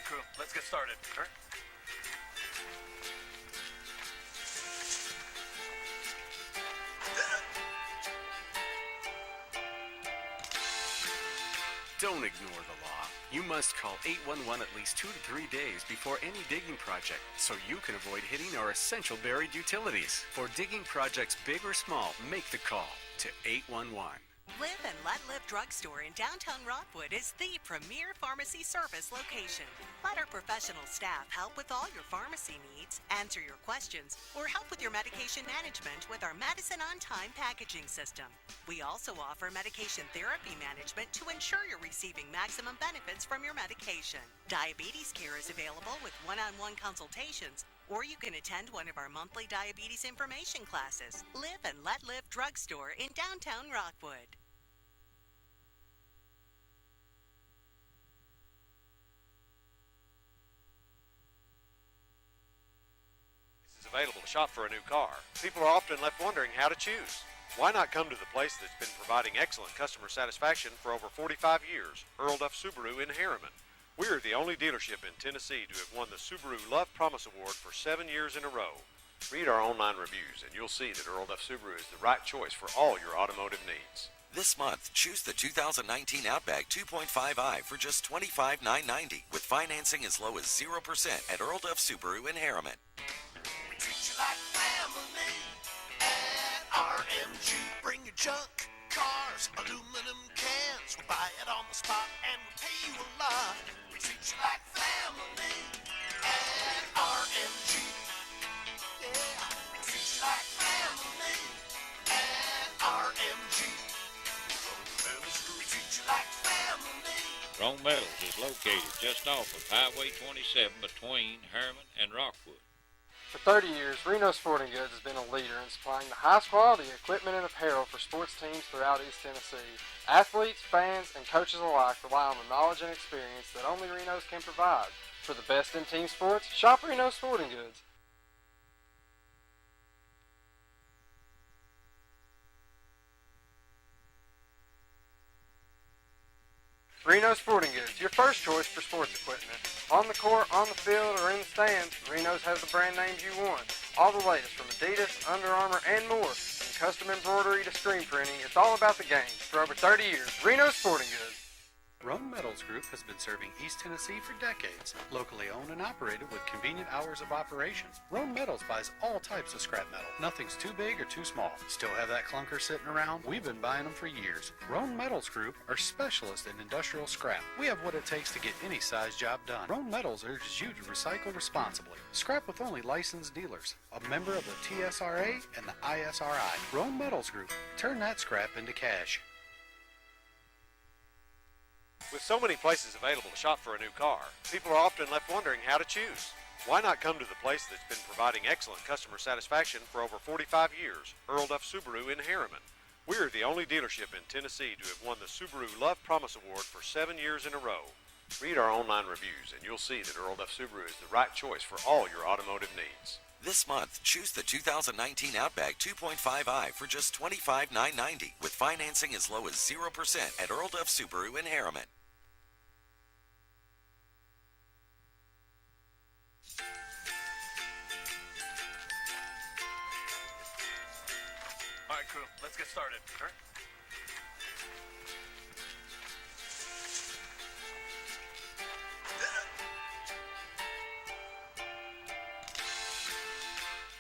crew, let's get started. All right. Don't ignore the law. You must call 811 at least 2 to 3 days before any digging project so you can avoid hitting our essential buried utilities. For digging projects big or small, make the call to 811. Live and Let Live Drugstore in downtown Rockwood is the premier pharmacy service location. Let our professional staff help with all your pharmacy needs, answer your questions, or help with your medication management with our Medicine on Time packaging system. We also offer medication therapy management to ensure you're receiving maximum benefits from your medication. Diabetes care is available with one-on-one consultations, or you can attend one of our monthly diabetes information classes. Live and Let Live Drugstore in downtown Rockwood. Available to shop for a new car. People are often left wondering how to choose. Why not come to the place that's been providing excellent customer satisfaction for over 45 years, Earl Duff Subaru in Harriman. We are the only dealership in Tennessee to have won the Subaru Love Promise Award for 7 years in a row. Read our online reviews and you'll see that Earl Duff Subaru is the right choice for all your automotive needs. This month, choose the 2019 Outback 2.5i for just $25,990 with financing as low as 0% at Earl Duff Subaru in Harriman. Treat you like family at RMG. Bring your junk, cars, aluminum cans. We'll buy it on the spot and we'll pay you a lot. We treat you like family at RMG. Yeah, we treat you like family at RMG. Rome Metals, we treat you like family. Rome Metals is located just off of Highway 27 between Harriman and Rockwood. For 30 years, Reno Sporting Goods has been a leader in supplying the highest quality equipment and apparel for sports teams throughout East Tennessee. Athletes, fans, and coaches alike rely on the knowledge and experience that only Reno's can provide. For the best in team sports, shop Reno Sporting Goods. Reno Sporting Goods, your first choice for sports equipment. On the court, on the field, or in the stands, Reno's has the brand names you want. All the latest from Adidas, Under Armour, and more. From custom embroidery to screen printing, it's all about the game. For over 30 years, Reno Sporting Goods. Rome Metals Group has been serving East Tennessee for decades. Locally owned and operated with convenient hours of operation. Rome Metals buys all types of scrap metal. Nothing's too big or too small. Still have that clunker sitting around? We've been buying them for years. Rome Metals Group are specialists in industrial scrap. We have what it takes to get any size job done. Rome Metals urges you to recycle responsibly. Scrap with only licensed dealers. A member of the TSRA and the ISRI. Rome Metals Group. Turn that scrap into cash. With so many places available to shop for a new car, people are often left wondering how to choose. Why not come to the place that's been providing excellent customer satisfaction for over 45 years, Earl Duff Subaru in Harriman. We are the only dealership in Tennessee to have won the Subaru Love Promise Award for 7 years in a row. Read our online reviews and you'll see that Earl Duff Subaru is the right choice for all your automotive needs. This month, choose the 2019 Outback 2.5i for just $25,990 with financing as low as 0% at Earl Duff Subaru in Harriman. All right, crew, let's get started. All right.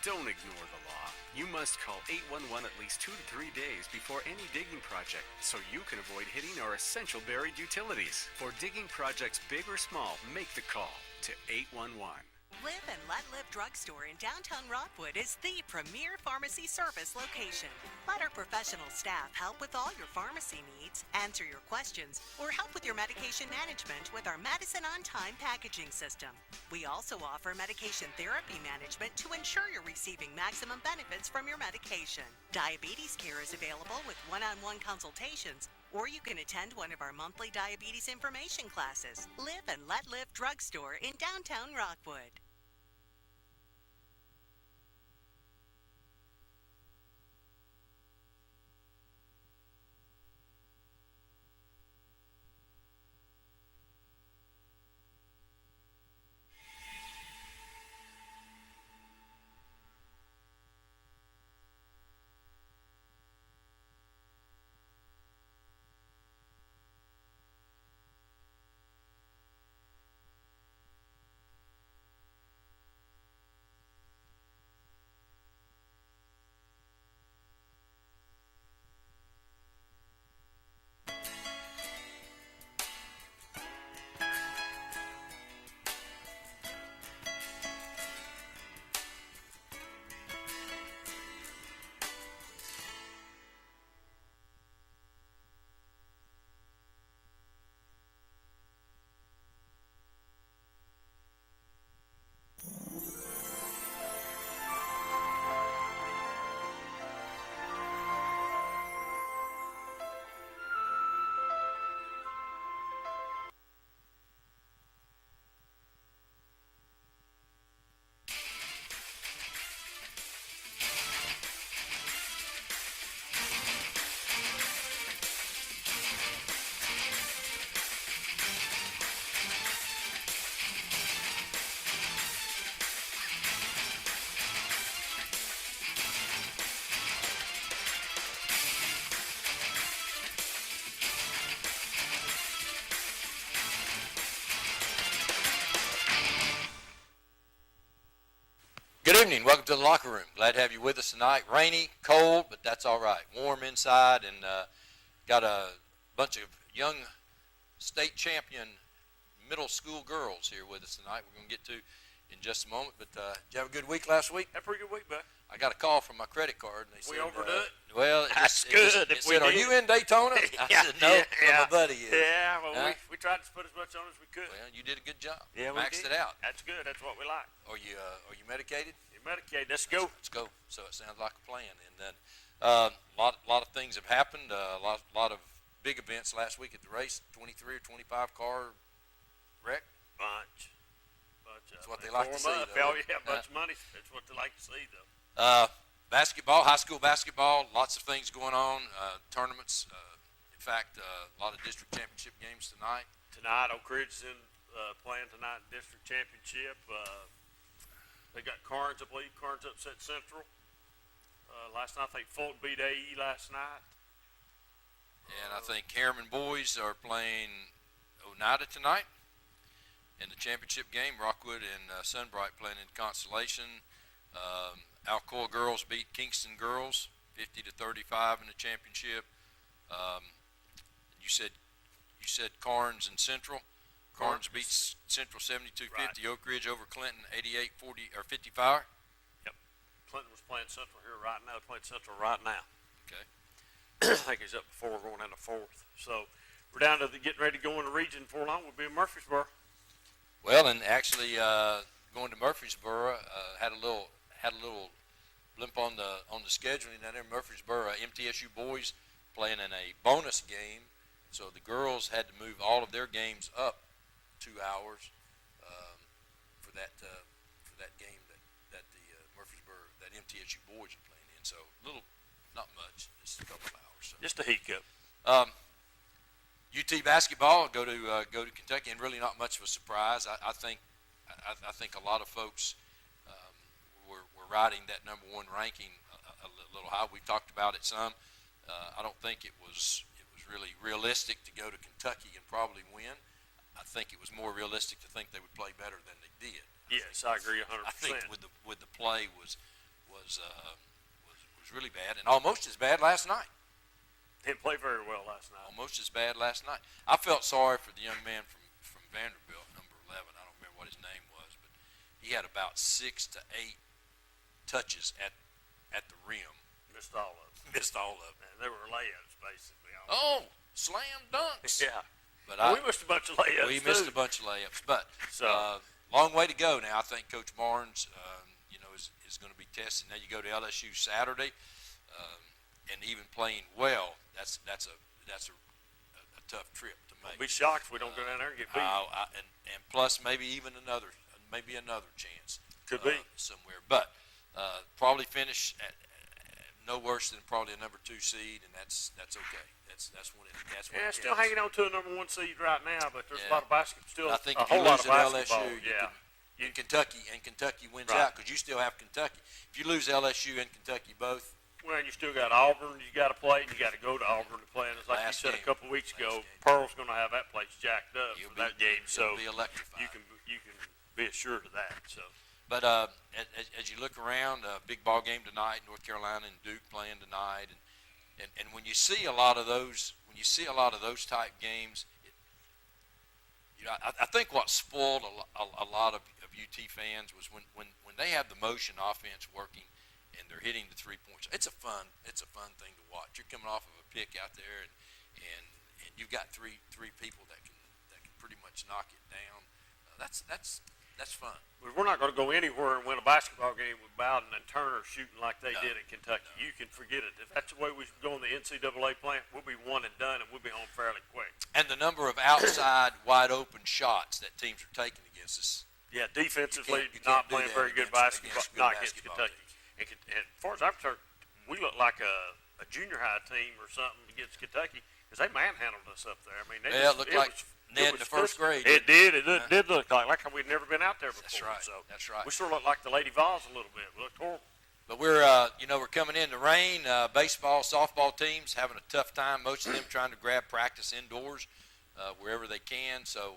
Don't ignore the law. You must call 811 at least 2 to 3 days before any digging project so you can avoid hitting our essential buried utilities. For digging projects big or small, make the call to 811. Live and Let Live Drugstore in downtown Rockwood is the premier pharmacy service location. Let our professional staff help with all your pharmacy needs, answer your questions, or help with your medication management with our Medicine on Time packaging system. We also offer medication therapy management to ensure you're receiving maximum benefits from your medication. Diabetes care is available with one-on-one consultations, or you can attend one of our monthly diabetes information classes. Live and Let Live Drugstore in downtown Rockwood. evening. Welcome to the locker room. Glad to have you with us tonight. Rainy, cold, but that's all right. Warm inside, and got a bunch of young state champion middle school girls here with us tonight. We're going to get to in just a moment. But did you have a good week last week? Had a pretty good week, bud. I got a call from my credit card, and they said, We overdo it? Well, That's good. It If we said, are did. you in Daytona? I said, no, but my buddy is. Yeah, well, Huh? we tried to put as much on as we could. Well, you did a good job. Yeah, we Maxed did. it out. That's good. That's what we like. Are you medicated? You're medicated. Let's go. Let's go. So it sounds like a plan. And then a lot of things have happened. A lot of big events last week at the race. 23 or 25 car wreck. Bunch. That's what they like to see, Up. though. Oh, yeah, a bunch of money. That's what they like to see, though. Basketball, high school basketball, lots of things going on. Tournaments. In fact, a lot of district championship games tonight. Tonight, Oak Ridge is playing tonight in district championship. They got Carnes, I believe. Carnes upset Central. Last night, I think Fulton beat AE last night. And I think Harriman boys are playing Oneida tonight in the championship game. Rockwood and Sunbright playing in Constellation. Alcoa girls beat Kingston girls 50-35 in the championship. You said Carnes and Central. Carnes beats Central 72-50. Right. Oak Ridge over Clinton 88-40 or 55. Yep. Clinton was playing Central here right now. Playing Central right now. Okay. I think he's up before going into fourth. So we're down to getting ready to go in the region before long. We'll be in Murfreesboro. Well, and actually going to Murfreesboro had a little blimp on the scheduling down there in Murfreesboro. MTSU boys playing in a bonus game, so the girls had to move all of their games up 2 hours for that game that the Murfreesboro, that MTSU boys are playing in. So not much, just a couple of hours. So. Just a hiccup. UT basketball go to Kentucky, and really not much of a surprise. I think a lot of folks were riding that number one ranking a little high. We talked about it some. I don't think it was really realistic to go to Kentucky and probably win. I think it was more realistic to think they would play better than they did. Yes, I agree 100%. I think with the play was really bad, and almost as bad last night. Didn't play very well last night. Almost as bad last night. I felt sorry for the young man from Vanderbilt, number 11. I don't remember what his name was, but he had about 6 to 8 touches at the rim. Missed all of them. Missed all of them. And they were layups, basically. Oh, slam dunks. Yeah. But we missed a bunch of layups, We missed a bunch of layups. But So- long way to go now. I think Coach Barnes, is going to be tested. Now you go to LSU Saturday, and even playing well, that's a tough trip to make. I'll be shocked if we don't go down there and get beat. And plus maybe even another chance. Could be. Somewhere. But probably finish at no worse than probably a number 2 seed, and that's okay. That's when Yeah, it still counts. hanging on to a number 1 seed right now, but there's a Yeah. lot of basketball still. I think a if you whole lot lose of at basketball. LSU, Yeah. and Kentucky wins Right. out because you still have Kentucky. If you lose LSU and Kentucky both, Well, you still got Auburn. You got to play, and you got to go to Auburn to play. And it's like you Last said game. a couple of weeks ago, Last game. Pearl's going to have that place jacked up You'll for be- that game. it'll So be electrified. you can be assured of that. So But as you look around, big ball game tonight, North Carolina and Duke playing tonight, and when you see a lot of those, type games, I think what spoiled a lot of UT fans was when they have the motion offense working and they're hitting the 3-point. It's a fun thing to watch. You're coming off of a pick out there, and you've got three people that can pretty much knock it down. That's fun. but we're not going to go anywhere and win a basketball game with Bowden and Turner shooting like they No. did at Kentucky. You can forget it. If that's the way we go in the NCAA plant, we'll be one and done, and we'll be home fairly quick. And the number of outside wide open shots that teams are taking against us. Yeah, defensively, You can't not do playing that very good against basketball, good not against basketball Kentucky. And as far as I'm concerned, we look like a junior high team or something against Kentucky because they manhandled us up there. I mean, they Yeah, just, it looked like Ned in the first grade. It did. It did look like how we'd never been out there before. That's right. So That's right. we sort of looked like the Lady Vols a little bit. We looked horrible. But we're coming in the rain. Baseball, softball teams having a tough time. Most of them trying to grab practice indoors wherever they can. So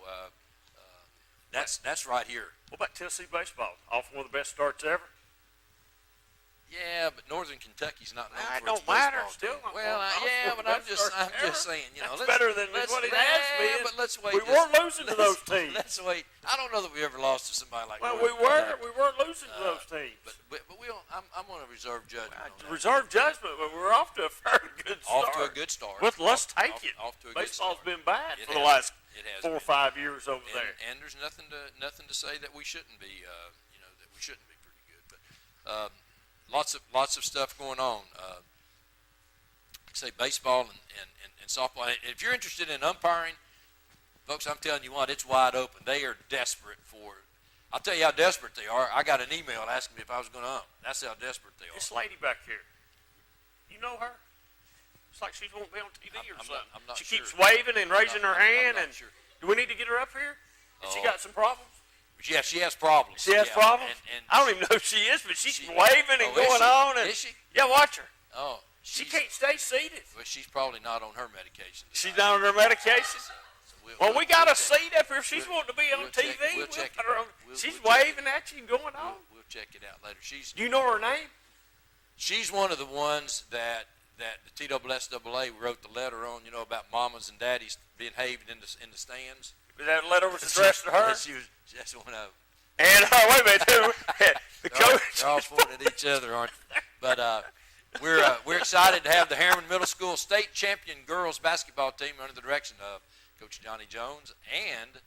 that's right here. What about Tennessee baseball? Off one of the best starts ever. Yeah, but Northern Kentucky's not known It for its don't matter. baseball Still team. not Well, known yeah, for but I'm best just saying, you know, That's better than what it has been. But let's wait. We weren't losing to those Let's teams. wait. I don't know that we ever lost to somebody like. Well, Northern we Kentucky. weren't losing to those teams. But we'll. I'm going to reserve judgment. on that. Reserve judgment, but we're off to a very good start. Off to a good start. Let's take it. Off to a good Baseball's start. been bad It for the has. last It has 4 or been. 5 years over there. And there's nothing to say that we shouldn't be. That we shouldn't be pretty good. But lots of stuff going on. Like I say, baseball and softball. If you're interested in umpiring, folks, I'm telling you what, it's wide open. They are desperate for it. I'll tell you how desperate they are. I got an email asking me if I was going to ump. That's how desperate they are. This lady back here, you know her? It's like she won't be on TV or something. I'm not she sure. keeps waving and raising her hand. I'm not And sure. do we need to get her up here? Has she got some problems? Yeah, she has problems. She has Yeah, problems? and I don't even know who she is, but she's she- waving and Oh, is going she? on. And Is she? Yeah, watch her. Oh, She she's- can't stay seated. But she's probably not on her medication. She's tonight. not on her medication. So Well, we got we'll a check- seat up here. If she's we'll- wanting to be on we'll TV, check- we'll check put it her out. on. We'll She's check it waving at you and going on. We'll check it out later. Do you know her name? She's one of the ones that the TSSAA wrote the letter on, about mamas and daddies being haved in the stands. Was that letter was addressed to her? That's one of them. And wait a minute, too. The coach. They're all pointing at each other, aren't they? But we're excited to have the Harriman Middle School state champion girls basketball team under the direction of Coach Johnny Jones and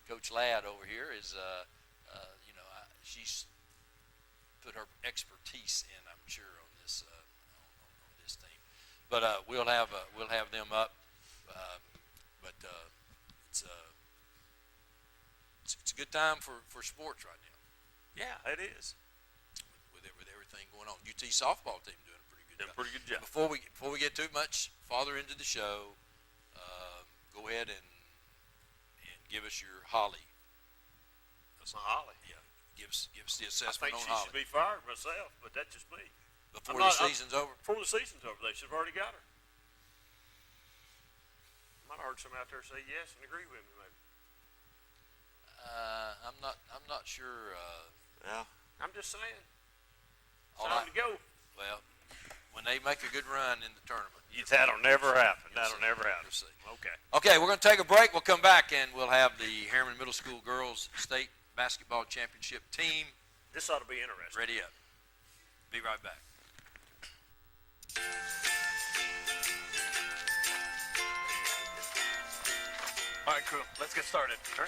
Coach Ladd over here is she's put her expertise in, I'm sure, on this team. But we'll have them up. But it's a good time for sports right now. Yeah, it is. With everything going on. UT softball team doing a pretty good Doing job. a pretty good job. Before we get too much farther into the show, go ahead and give us your Holly. That's not Holly. Yeah, give us the I assessment think on she Holly should be fired myself, but that's just me. before the season's over. Before the season's over, they should have already got her. Might have heard some out there say yes and agree with me, maybe. I'm not sure. Yeah. I'm just saying. All Time right. to go. Well, when they make a good run in the tournament. That'll never happen. You'll That'll see. never happen. You'll see. Okay. Okay, we're going to take a break. We'll come back and we'll have the Harriman Middle School girls state basketball championship team This ought to be interesting. ready up. Be right back. All right, crew, let's get started. Sure.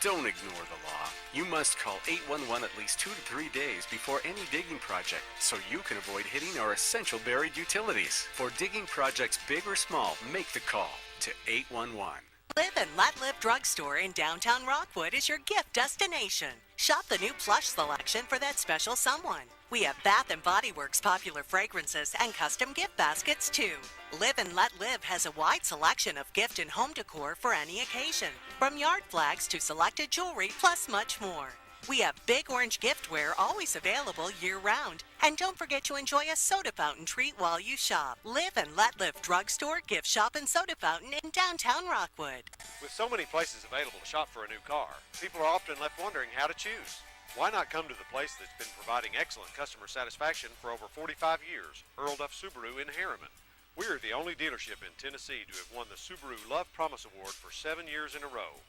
Don't ignore the law. You must call 811 at least 2 to 3 days before any digging project so you can avoid hitting our essential buried utilities. For digging projects big or small, make the call to 811. Live and Let Live Drugstore in downtown Rockwood is your gift destination. Shop the new plush selection for that special someone. We have Bath & Body Works popular fragrances and custom gift baskets too. Live and Let Live has a wide selection of gift and home decor for any occasion, from yard flags to selected jewelry plus much more. We have Big Orange giftware always available year-round. And don't forget to enjoy a soda fountain treat while you shop. Live and Let Live Drugstore, Gift Shop, and Soda Fountain in downtown Rockwood. With so many places available to shop for a new car, people are often left wondering how to choose. Why not come to the place that's been providing excellent customer satisfaction for over 45 years, Earl Duff Subaru in Harriman? We are the only dealership in Tennessee to have won the Subaru Love Promise Award for 7 years in a row.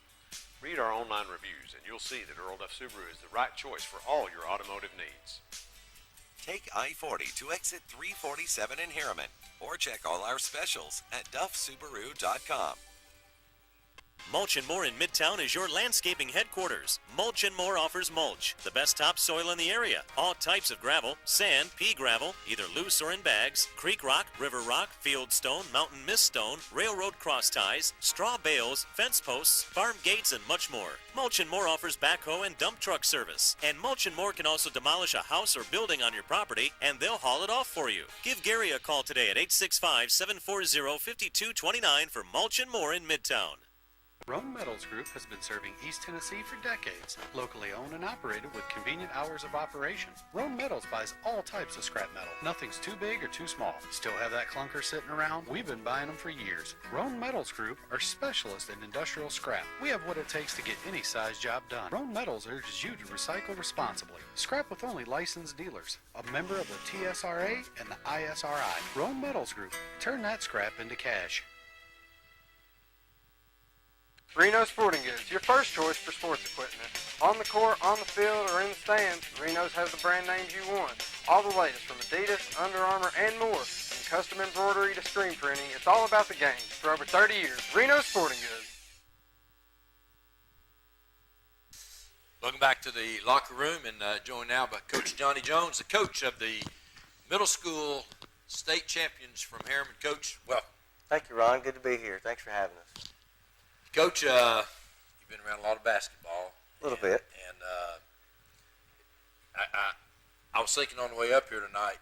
Read our online reviews and you'll see that Earl Duff Subaru is the right choice for all your automotive needs. Take I-40 to exit 347 in Harriman, or check all our specials at duffsubaru.com. Mulch & More in Midtown is your landscaping headquarters. Mulch & More offers mulch, the best topsoil in the area. All types of gravel, sand, pea gravel, either loose or in bags, creek rock, river rock, field stone, mountain mist stone, railroad cross ties, straw bales, fence posts, farm gates, and much more. Mulch & More offers backhoe and dump truck service. And Mulch & More can also demolish a house or building on your property, and they'll haul it off for you. Give Gary a call today at 865-740-5229 for Mulch & More in Midtown. Roan Metals Group has been serving East Tennessee for decades. Locally owned and operated with convenient hours of operation. Roan Metals buys all types of scrap metal. Nothing's too big or too small. Still have that clunker sitting around? We've been buying them for years. Roan Metals Group are specialists in industrial scrap. We have what it takes to get any size job done. Roan Metals urges you to recycle responsibly. Scrap with only licensed dealers. A member of the TSRA and the ISRI. Roan Metals Group. Turn that scrap into cash. Reno Sporting Goods, your first choice for sports equipment. On the court, on the field, or in the stands, Reno's has the brand names you want. All the latest from Adidas, Under Armour, and more. From custom embroidery to screen printing, it's all about the game. For over 30 years, Reno Sporting Goods. Welcome back to the locker room, and joined now by Coach Johnny Jones, the coach of the middle school state champions from Harriman. Coach, welcome. Thank you, Ron. Good to be here. Thanks for having us. Coach, you've been around a lot of basketball. A little bit. And I was thinking on the way up here tonight,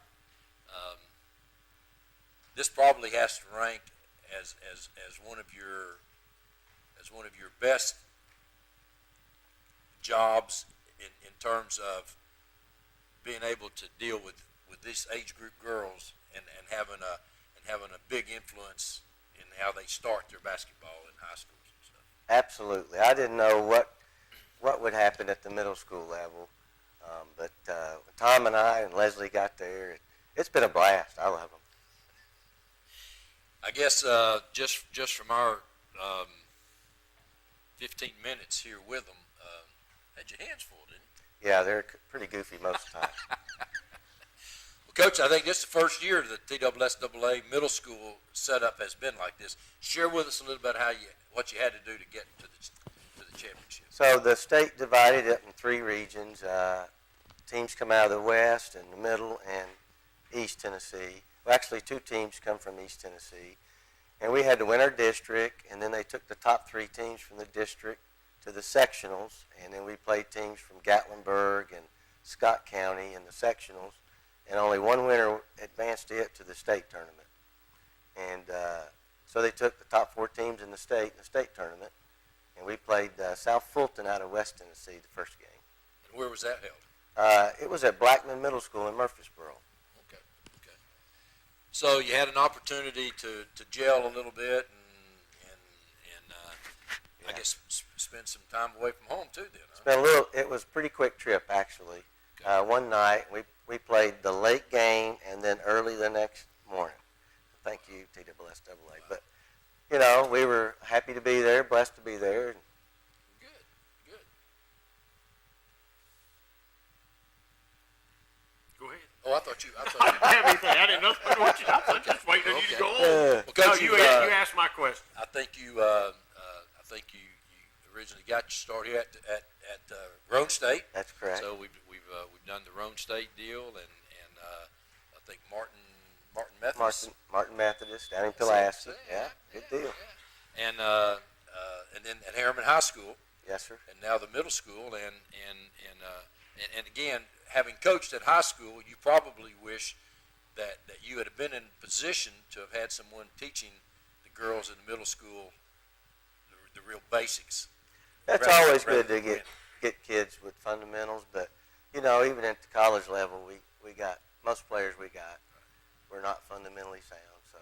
this probably has to rank as one of your best jobs in terms of being able to deal with this age group girls and having a big influence in how they start their basketball in high schools and stuff. Absolutely. I didn't know what would happen at the middle school level, but Tom and I and Leslie got there. It's been a blast. I love them. I guess just from our 15 minutes here with them, had your hands full, didn't you? Yeah, they're pretty goofy most of the time. Well, Coach, I think this is the first year that TSSAA middle school setup has been like this. Share with us a little bit what you had to do to get to the championship. So the state divided it in 3 regions. Teams come out of the west and the middle and East Tennessee. Well, actually, 2 teams come from East Tennessee. And we had to win our district, and then they took the top 3 teams from the district to the sectionals, and then we played teams from Gatlinburg and Scott County in the sectionals, and only one winner advanced it to the state tournament. And so they took the top 4 teams in the state tournament, and we played South Fulton out of West Tennessee the first game. And where was that held? It was at Blackman Middle School in Murfreesboro. Okay. So you had an opportunity to gel a little bit and I guess spend some time away from home too. Then It was a pretty quick trip actually. Okay. One night we played the late game and then early the next morning. Thank you, TSSAA. Wow. But we were happy to be there, blessed to be there. Good. Go ahead. Oh, I thought you. I didn't have anything. I didn't know what you. I was just waiting on you to go on. Well, Coach, you asked my question. I think you originally got your start here at Roan State. That's correct. So we've done the Roan State deal, and I think Martin Methodist. Martin Methodist down in Pulaski. Yeah, good deal. Yeah. And then at Harriman High School. Yes, sir. And now the middle school, and again, having coached at high school, you probably wish that you had been in position to have had someone teaching the girls in the middle school the real basics. That's always good to get kids with fundamentals, but even at the college level, we got most players we're not fundamentally sound, so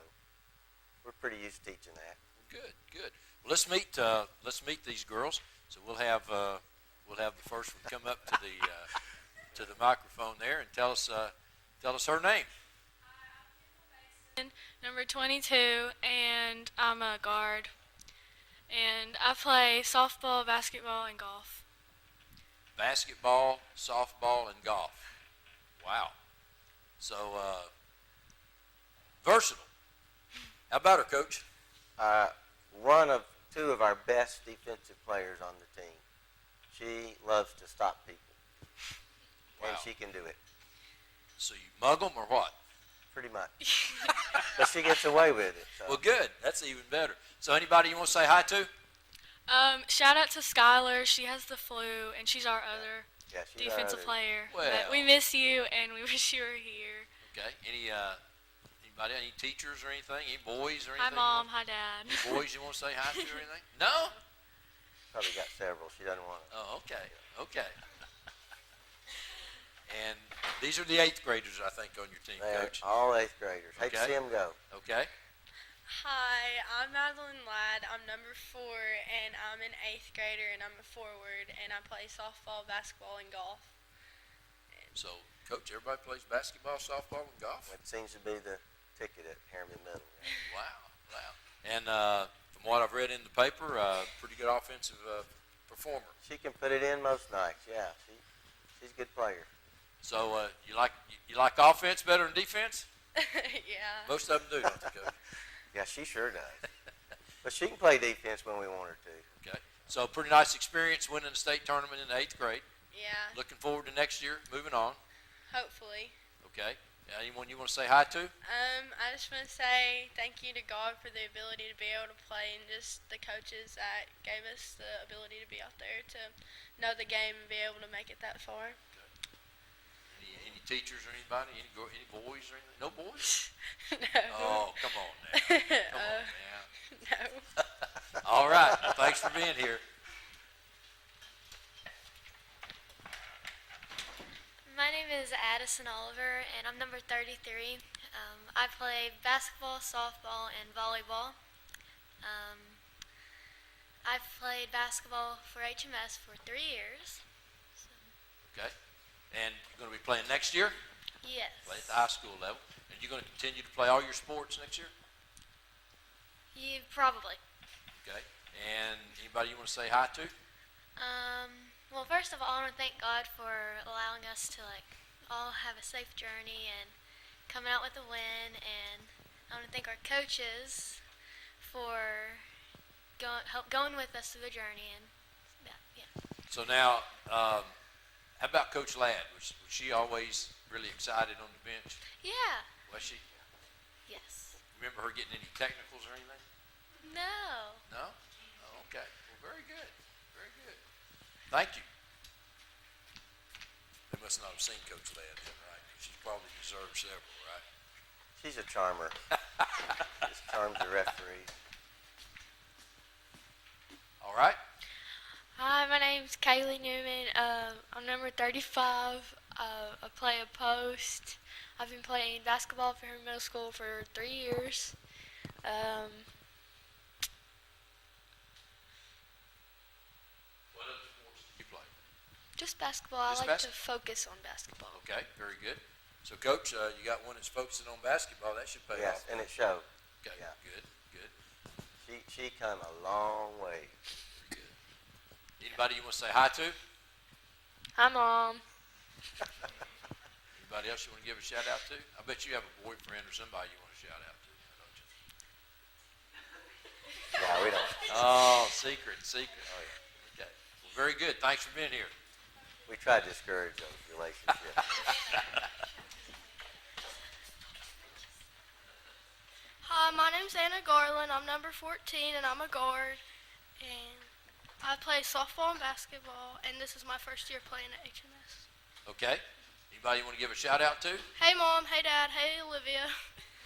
we're pretty used to teaching that. Good. Well, let's meet these girls. So we'll have the first one come up to the microphone there and tell us her name. Number 22, and I'm a guard. And I play softball, basketball, and golf. Basketball, softball, and golf. Wow. So, versatile. How about her, Coach? One of 2 of our best defensive players on the team. She loves to stop people. Wow. And she can do it. So you mug them or what? Pretty much. But she gets away with it. So. Well, good. That's even better. So anybody you want to say hi to? Shout out to Skylar. She has the flu, and she's our other defensive player. Well, but we miss you, and we wish you were here. Okay. Anybody? Any teachers or anything? Any boys or anything? Hi, Mom. Hi, Dad. Any boys you want to say hi to or anything? No? Probably got several. She doesn't want to. Oh, okay, okay. And these are the 8th graders, I think, on your team, They're Coach. all 8th graders. Hate to Okay. see them go. Okay. Hi, I'm Madeline Ladd. I'm number 4, and I'm an 8th grader, and I'm a forward, and I play softball, basketball, and golf. So, Coach, everybody plays basketball, softball, and golf? It seems to be the ticket at Harriman Middle. Wow, wow. And from what I've read in the paper, pretty good offensive performer. She can put it in most nights. Yeah, she's a good player. So you like offense better than defense? Yeah. Most of them do, don't they, Coach? Yeah, she sure does. But she can play defense when we want her to. Okay. So pretty nice experience winning the state tournament in the 8th grade. Yeah. Looking forward to next year, moving on. Hopefully. Okay. Anyone you want to say hi to? I just want to say thank you to God for the ability to be able to play, and just the coaches that gave us the ability to be out there to know the game and be able to make it that far. Any teachers or anybody? Any boys or anything? No boys? No. Oh, come on now. Come on now. No. All right. Well, thanks for being here. My name is Addison Oliver, and I'm number 33. I play basketball, softball, and volleyball. I've played basketball for HMS for 3 years. Okay. And you're going to be playing next year? Yes. Play at the high school level. And you're going to continue to play all your sports next year? You probably. Okay. And anybody you want to say hi to? Well, first of all, I want to thank God for allowing us to all have a safe journey and coming out with a win, and I want to thank our coaches for going with us through the journey, and yeah. So now, how about Coach Ladd? Was she always really excited on the bench? Yeah. Was she? Yes. Remember her getting any technicals or anything? No. No? Oh, okay. Well, very good. Very good. Thank you. They must not have seen Coach Ladd then, right? She probably deserved several, right? She's a charmer. Just charms the referee. All right. Hi, my name's Kaylee Newman. I'm number 35. I play a post. I've been playing basketball for Harriman Middle School for 3 years. What other sports do you play? Just basketball. Just I like to focus on basketball. Okay, very good. So, Coach, you got one that's focusing on basketball. That should pay Yes, off. and it showed. Okay, Yeah. good, good. She come a long way. Very good. Anybody you want to say hi to? Hi, Mom. Anybody else you want to give a shout out to? I bet you have a boyfriend or somebody you want to shout out to, don't you? Yeah, we don't. Oh, secret. Oh, yeah. Okay. Well, very good. Thanks for being here. We try to discourage those relationships. Hi, my name's Anna Garland. I'm number 14, and I'm a guard. And I play softball and basketball, and this is my first year playing at HMS. Okay. Anybody you want to give a shout out to? Hey, Mom. Hey, Dad. Hey, Olivia.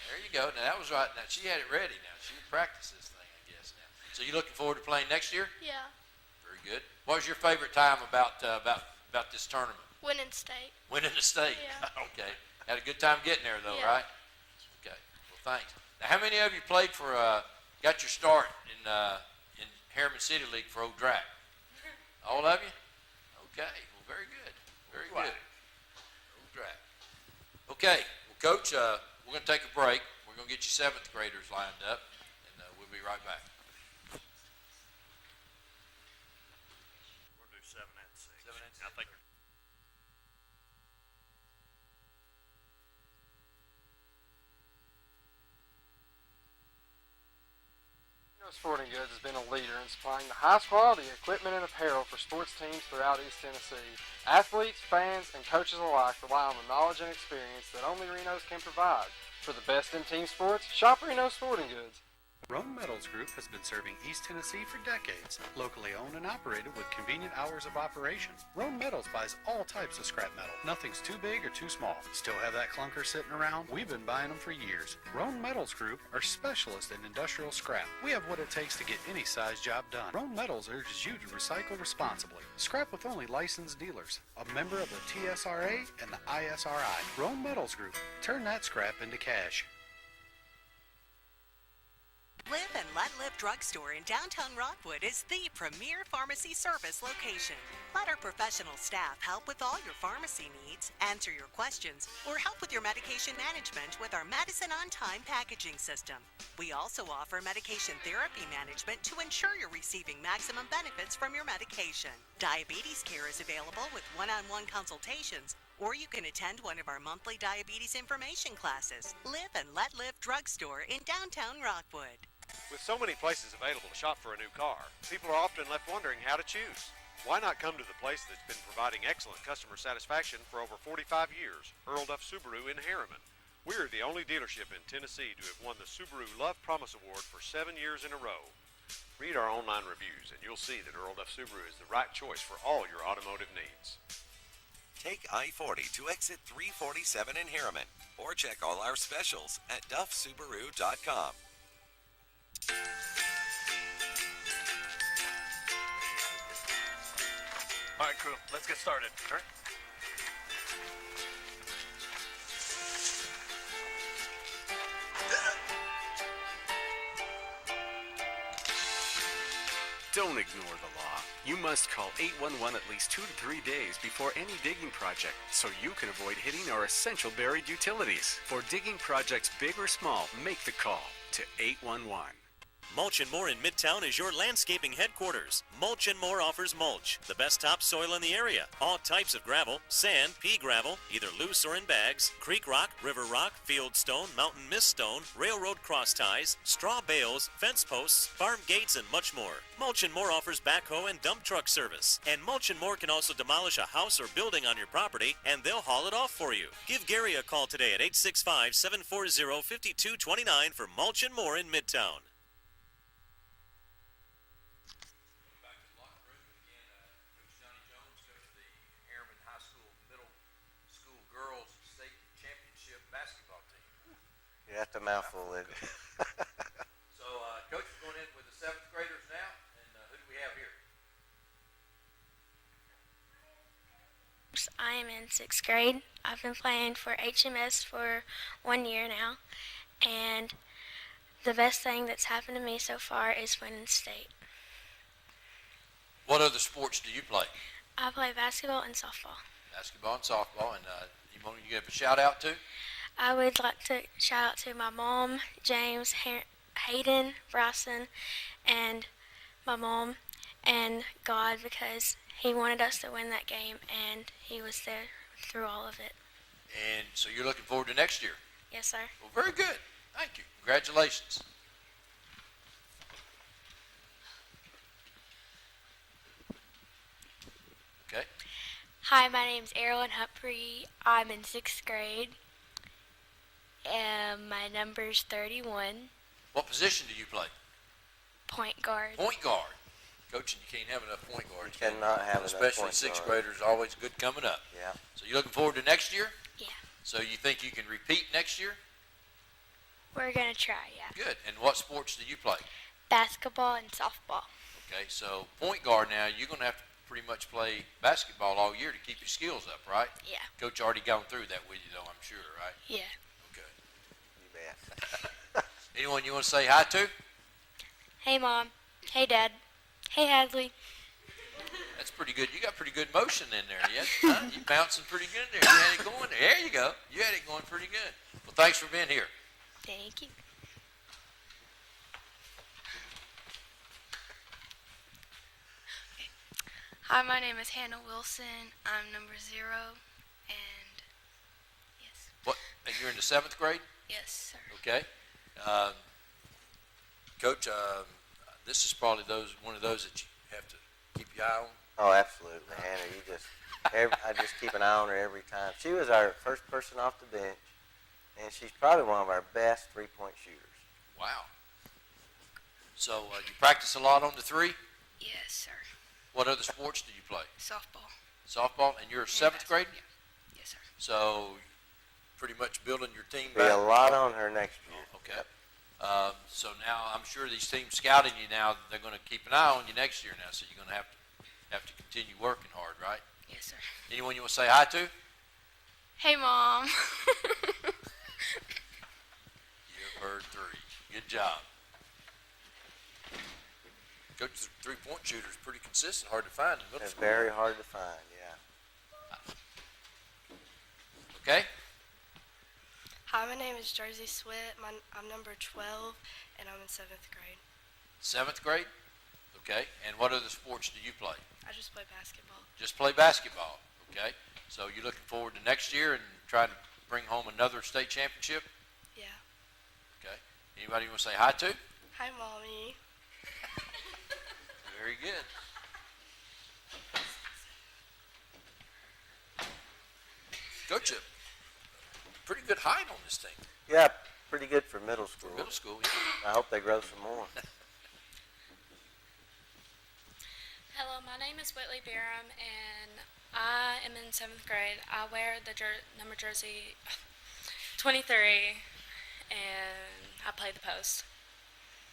There you go. Now, that was right. Now, she had it ready now. She would practice this thing, I guess, now. So you looking forward to playing next year? Yeah. Very good. What was your favorite time about this tournament? Winning state. Winning the state? Yeah. Okay. Had a good time getting there, though, Yeah. right? Okay. Well, thanks. Now, how many of you played for, got your start in Harriman City League for Old Drac? All of you? Okay. Well, very good. Very good. Old Drac. Okay. Well, Coach, we're going to take a break. We're going to get you 7th graders lined up, and we'll be right back. We're going to do 7 and 6. 7 and 6. I think. Sporting Goods has been a leader in supplying the highest quality equipment and apparel for sports teams throughout East Tennessee. Athletes, fans, and coaches alike rely on the knowledge and experience that only Reno's can provide. For the best in team sports, shop Reno Sporting Goods. Roan Metals Group has been serving East Tennessee for decades. Locally owned and operated with convenient hours of operation. Roan Metals buys all types of scrap metal. Nothing's too big or too small. Still have that clunker sitting around? We've been buying them for years. Roan Metals Group are specialists in industrial scrap. We have what it takes to get any size job done. Roan Metals urges you to recycle responsibly. Scrap with only licensed dealers. A member of the TSRA and the ISRI. Roan Metals Group. Turn that scrap into cash. Live and Let Live Drugstore in downtown Rockwood is the premier pharmacy service location. Let our professional staff help with all your pharmacy needs, answer your questions, or help with your medication management with our Medicine on Time packaging system. We also offer medication therapy management to ensure you're receiving maximum benefits from your medication. Diabetes care is available with one-on-one consultations, or you can attend one of our monthly diabetes information classes. Live and Let Live Drugstore in downtown Rockwood. With so many places available to shop for a new car, people are often left wondering how to choose. Why not come to the place that's been providing excellent customer satisfaction for over 45 years, Earl Duff Subaru in Harriman? We're the only dealership in Tennessee to have won the Subaru Love Promise Award for 7 years in a row. Read our online reviews and you'll see that Earl Duff Subaru is the right choice for all your automotive needs. Take I-40 to exit 347 in Harriman, or check all our specials at duffsubaru.com. All right, crew, let's get started. All right. Don't ignore the law. You must call 811 at least 2 to 3 days before any digging project so you can avoid hitting our essential buried utilities. For digging projects big or small, make the call to 811. Mulch & More in Midtown is your landscaping headquarters. Mulch & More offers mulch, the best topsoil in the area. All types of gravel, sand, pea gravel, either loose or in bags, creek rock, river rock, field stone, mountain mist stone, railroad cross ties, straw bales, fence posts, farm gates, and much more. Mulch & More offers backhoe and dump truck service. And Mulch & More can also demolish a house or building on your property, and they'll haul it off for you. Give Gary a call today at 865-740-5229 for Mulch & More in Midtown. Yeah, that's a mouthful, isn't it? So, Coach, we're going in with the 7th graders now, and who do we have here? I am in 6th grade. I've been playing for HMS for 1 year now, and the best thing that's happened to me so far is winning state. What other sports do you play? I play basketball and softball. Basketball and softball, and you want to give a shout out to? I would like to shout out to my mom, James, Hayden, Bryson, and my mom, and God, because he wanted us to win that game, and he was there through all of it. And so you're looking forward to next year? Yes, sir. Well, very good. Thank you. Congratulations. Okay. Hi, my name's Erilyn Humphrey. I'm in 6th grade. My number's 31. What position do you play? Point guard. Point guard. Coaching, you can't have enough point guards. You cannot have enough especially point 6th guard. graders, always good coming up. Yeah. So you looking forward to next year? Yeah. So you think you can repeat next year? We're going to try, yeah. Good. And what sports do you play? Basketball and softball. Okay, so point guard now, you're going to have to pretty much play basketball all year to keep your skills up, right? Yeah. Coach already gone through that with you, though, I'm sure, right? Yeah. Okay. You bet. Anyone you want to say hi to? Hey, Mom. Hey, Dad. Hey, Hadley. That's pretty good. You got pretty good motion in there, yeah? Huh? You bouncing pretty good there. You had it going there. There you go. You had it going pretty good. Well, thanks for being here. Thank you. Hi, my name is Hannah Wilson. I'm number 0, and yes. What? And you're in the 7th grade? Yes, sir. Okay. Coach, this is probably one of those that you have to keep your eye on. Oh, absolutely, Hannah. I just keep an eye on her every time. She was our first person off the bench, and she's probably one of our best three-point shooters. Wow. So you practice a lot on the three? Yes, sir. What other sports do you play? Softball. Softball, and you're seventh grade? Yes, sir. So pretty much building your team Be back. a lot on her next year. Okay. So now I'm sure these teams scouting you now, they're going to keep an eye on you next year now, so you're going to have to continue working hard, right? Yes, sir. Anyone you want to say hi to? Hey, Mom. You've heard three. Good job. Coach, the three-point shooter is pretty consistent, hard to find in middle It's school. very hard to find, yeah. Okay? Hi, my name is Jersey Swift. I'm number 12, and I'm in 7th grade. Seventh grade? Okay. And what other sports do you play? I just play basketball. Just play basketball. Okay. So you're looking forward to next year and trying to bring home another state championship? Yeah. Okay. Anybody you want to say hi to? Hi, Mommy. Very good. Coach, a pretty good height on this thing. Yeah, pretty good for middle school. Middle school, yeah. I hope they grow some more. Hello, my name is Whitley Barham, and I am in 7th grade. I wear the number jersey 23, and I play the post.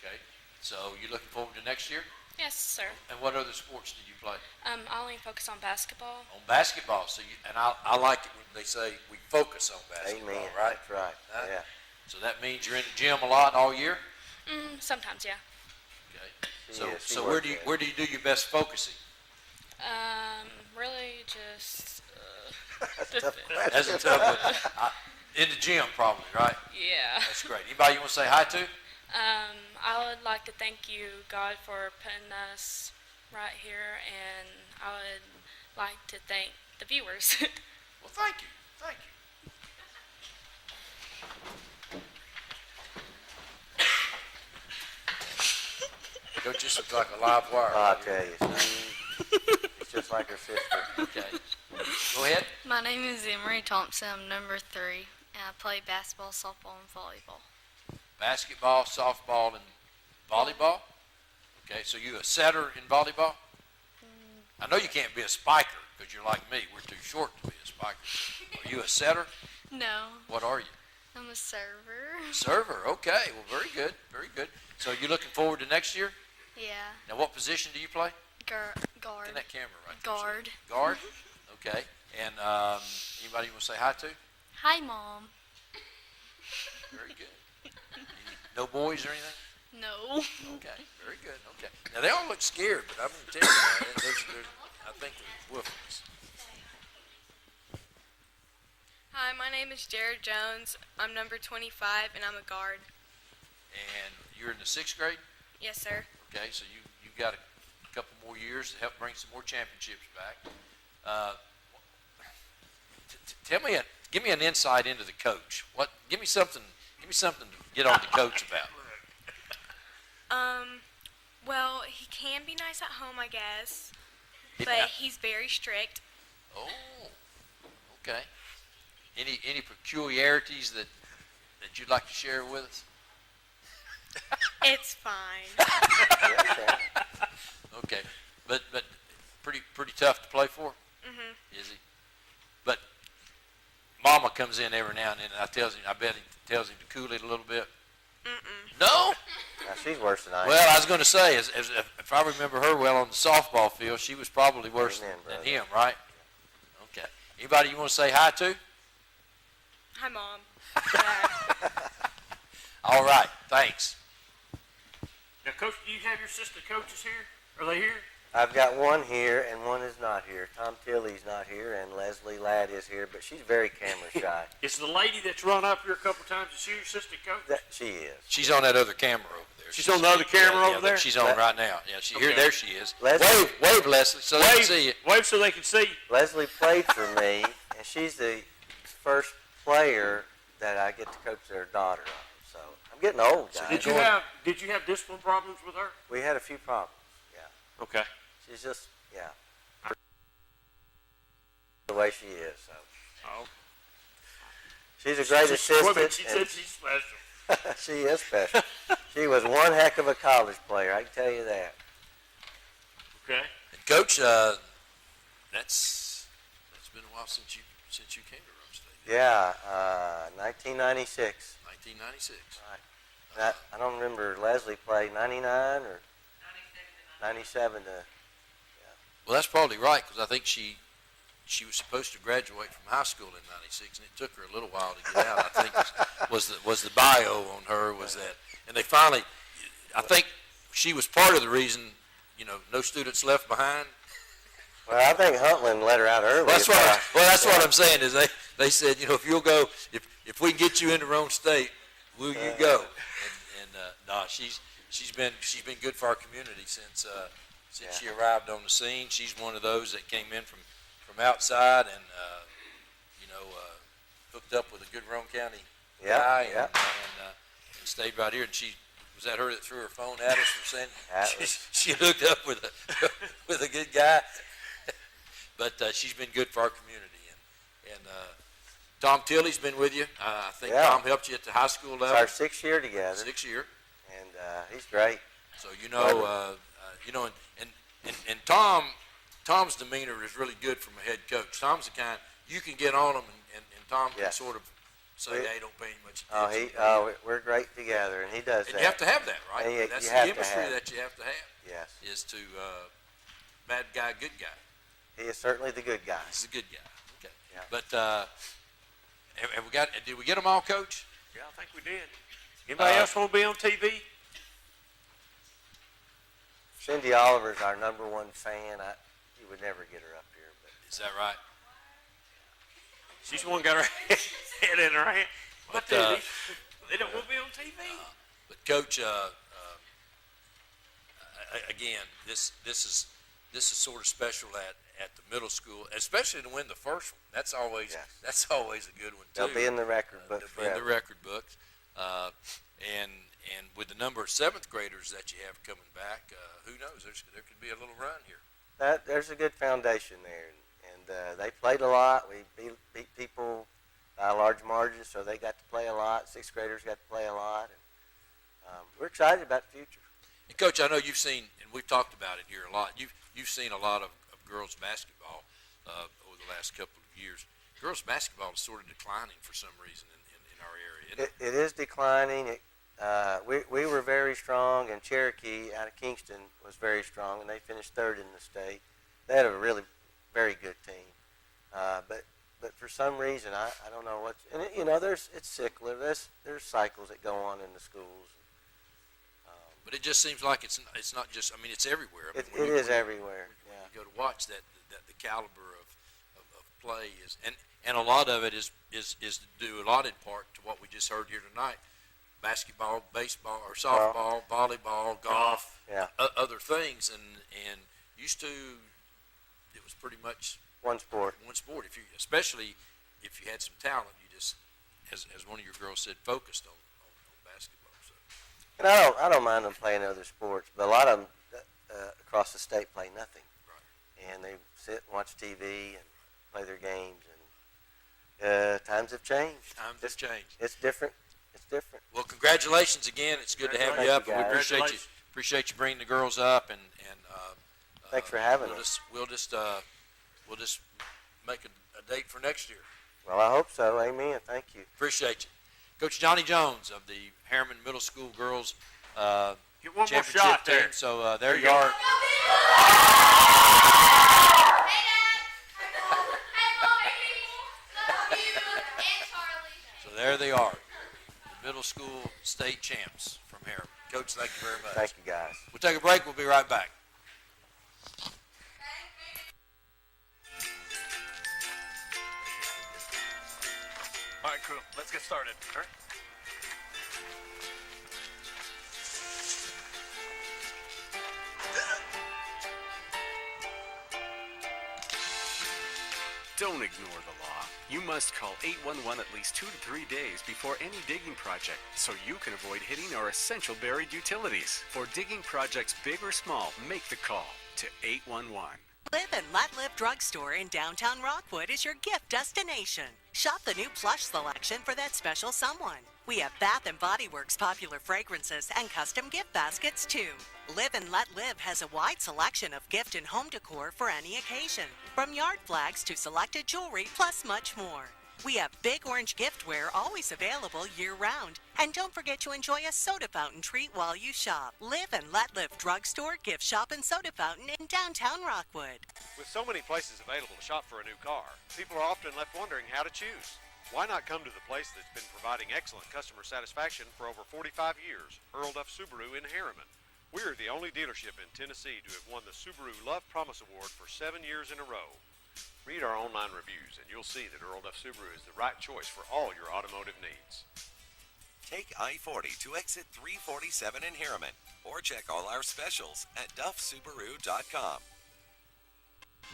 Okay. So you're looking forward to next year? Yes, sir. And what other sports do you play? I only focus on basketball. On basketball. So I like it when they say we focus on basketball, Amen. right? That's right. Huh? Yeah. So that means you're in the gym a lot all year? Sometimes, yeah. Okay. She So works where do you do your best focusing? Really just. That's a tough one. In the gym, probably, right? Yeah. That's great. Anybody you want to say hi to? I would like to thank you, God, for putting us right here, and I would like to thank the viewers. Well, thank you. Thank you. Coach, this looks like a live wire. I'll tell you. It's just like her sister. Okay. Go ahead. My name is Emery Thompson. I'm number 3, and I play basketball, softball, and volleyball. Basketball, softball, and volleyball? Okay, so you a setter in volleyball? I know you can't be a spiker because you're like me. We're too short to be a spiker. Are you a setter? No. What are you? I'm a server. Server. Okay, well, very good. Very good. So you looking forward to next year? Yeah. Now, what position do you play? Guard. In that camera right there. Guard. Guard? Okay. And anybody you want to say hi to? Hi, Mom. Very good. No boys or anything? No. Okay, very good. Okay. Now, they all look scared, but I'm going to tell you, I think they're woofers. Hi, my name is Jared Jones. I'm number 25, and I'm a guard. And you're in the 6th grade? Yes, sir. Okay, so you've got a couple more years to help bring some more championships back. Give me an insight into the coach. Give me something to get on the coach about. Well, he can be nice at home, I guess, Yeah. but he's very strict. Oh, okay. Any peculiarities that you'd like to share with us? It's fine. Okay, but pretty tough to play for. Mhm. Is he? But Mama comes in every now and then, and I bet he tells him to cool it a little bit. No? Now, she's worse than I am. Well, I was going to say, if I remember her well on the softball field, she was probably worse than him, right? Okay. Anybody you want to say hi to? Hi, Mom. All right. Thanks. Now, Coach, do you have your assistant coaches here? Are they here? I've got one here and one is not here. Tom Tilley's not here and Leslie Ladd is here, but she's very camera shy. Is the lady that's run up here a couple times, is she your assistant coach? She is. She's on that other camera over there. She's on the other camera over there? She's on right now. Yeah, Okay. there she is. Leslie- Wave, Leslie, so they can see you. Wave so they can see you. Leslie played for me, and she's the first player that I get to coach their daughter on. So I'm getting old, guys. Did you have discipline problems with her? We had a few problems. Yeah. Okay. She's just the way she is. So Oh. she's a great She's swimming. assistant. She and said she's special. She is special. She was one heck of a college player, I can tell you that. Okay. And Coach, that's been a while since you came to Rome State. Yeah, 1996. 1996. Right. I don't remember, Leslie played 99 or 97 to. Well, that's probably right, because I think she was supposed to graduate from high school in '96, and it took her a little while to get out. I think was the bio on her was that, and they finally, I think she was part of the reason, no students left behind. Well, I think Huntland let her out early. That's what I'm saying is they said, if you'll go, if we can get you into Rome State, will you go? And no, she's been good for our community since she arrived on the scene. She's one of those that came in from outside and hooked up with a good Rome County guy and stayed right here. And was that her that threw her phone at us from saying she hooked up with a good guy? But she's been good for our community. And Tom Tilley's been with you. I think Tom helped you at the high school level. It's our 6th year together. 6th year. And he's great. So and Tom's demeanor is really good from a head coach. Tom's the kind you can get on him, and Tom can sort of say, "Hey, don't pay him much attention." We're great together, and he does and that. you have to have that, right? That's the chemistry that you have to have. Yes. Is to bad guy, good guy. He is certainly the good guy. He's a good guy. Okay. Yeah. But did we get them all, Coach? Yeah, I think we did. Anybody else want to be on TV? Cindy Oliver's our #1 fan. You would never get her up here. But is that right? She's the one got her head in her hand. But they don't want to be on TV. But Coach, again, this is sort of special at the middle school, especially to win the first one. That's always a good one too. They'll be in the record books. They'll be in the record books, and with the number of 7th graders that you have coming back, who knows? There could be a little run here. There's a good foundation there, and they played a lot. We beat people by a large margin, so they got to play a lot. 6th graders got to play a lot, and we're excited about the future. And Coach, I know you've seen, and we've talked about it here a lot. You've seen a lot of girls basketball over the last couple of years. Girls basketball is sort of declining for some reason in our area. It is declining. We were very strong, and Cherokee out of Kingston was very strong, and they finished 3rd in the state. They had a really very good team, but for some reason I don't know what. And it's cyclical. There's cycles that go on in the schools. But it just seems like it's not just. I mean, it's everywhere. I mean, it is everywhere. Yeah. You go to watch that the caliber of play is, and a lot of it is due a lot in part to what we just heard here tonight: basketball, baseball, or softball, volleyball, golf, other things, and used to it was pretty much one sport. Especially if you had some talent, you just, as one of your girls said, focused on basketball. So. And I don't mind them playing other sports, but a lot of them across the state play nothing. Right. And they sit and watch TV and play their games. And times have changed. It's changed. It's different. It's different. Well, congratulations again. It's good to have you up. We appreciate you bringing the girls up and thanks for having us. We'll just make a date for next year. Well, I hope so. Amen. Thank you. Appreciate you. Coach Johnny Jones of the Harriman Middle School Girls Get one more championship shot team. there. So there you are. So there they are, the middle school state champs from Harriman. Coach, thank you very much. Thank you, guys. We'll take a break. We'll be right back. All right, crew, let's get started. Sure. Don't ignore the law. You must call 811 at least 2 to 3 days before any digging project so you can avoid hitting our essential buried utilities. For digging projects big or small, make the call to 811. Live and Let Live Drugstore in downtown Rockwood is your gift destination. Shop the new plush selection for that special someone. We have Bath & Body Works popular fragrances and custom gift baskets too. Live and Let Live has a wide selection of gift and home decor for any occasion, from yard flags to selected jewelry, plus much more. We have Big Orange giftware always available year-round. And don't forget to enjoy a soda fountain treat while you shop. Live and Let Live Drugstore, Gift Shop, and Soda Fountain in downtown Rockwood. With so many places available to shop for a new car, people are often left wondering how to choose. Why not come to the place that's been providing excellent customer satisfaction for over 45 years, Earl Duff Subaru in Harriman? We are the only dealership in Tennessee to have won the Subaru Love Promise Award for 7 years in a row. Read our online reviews and you'll see that Earl Duff Subaru is the right choice for all your automotive needs. Take I-40 to exit 347 in Harriman, or check all our specials at duffsubaru.com.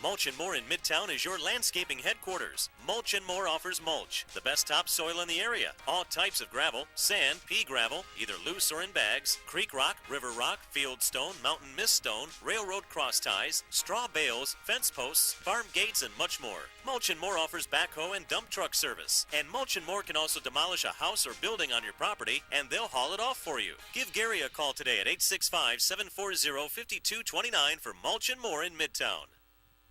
Mulch & More in Midtown is your landscaping headquarters. Mulch & More offers mulch, the best topsoil in the area. All types of gravel, sand, pea gravel, either loose or in bags, creek rock, river rock, field stone, mountain mist stone, railroad cross ties, straw bales, fence posts, farm gates, and much more. Mulch & More offers backhoe and dump truck service. And Mulch & More can also demolish a house or building on your property, and they'll haul it off for you. Give Gary a call today at 865-740-5229 for Mulch & More in Midtown.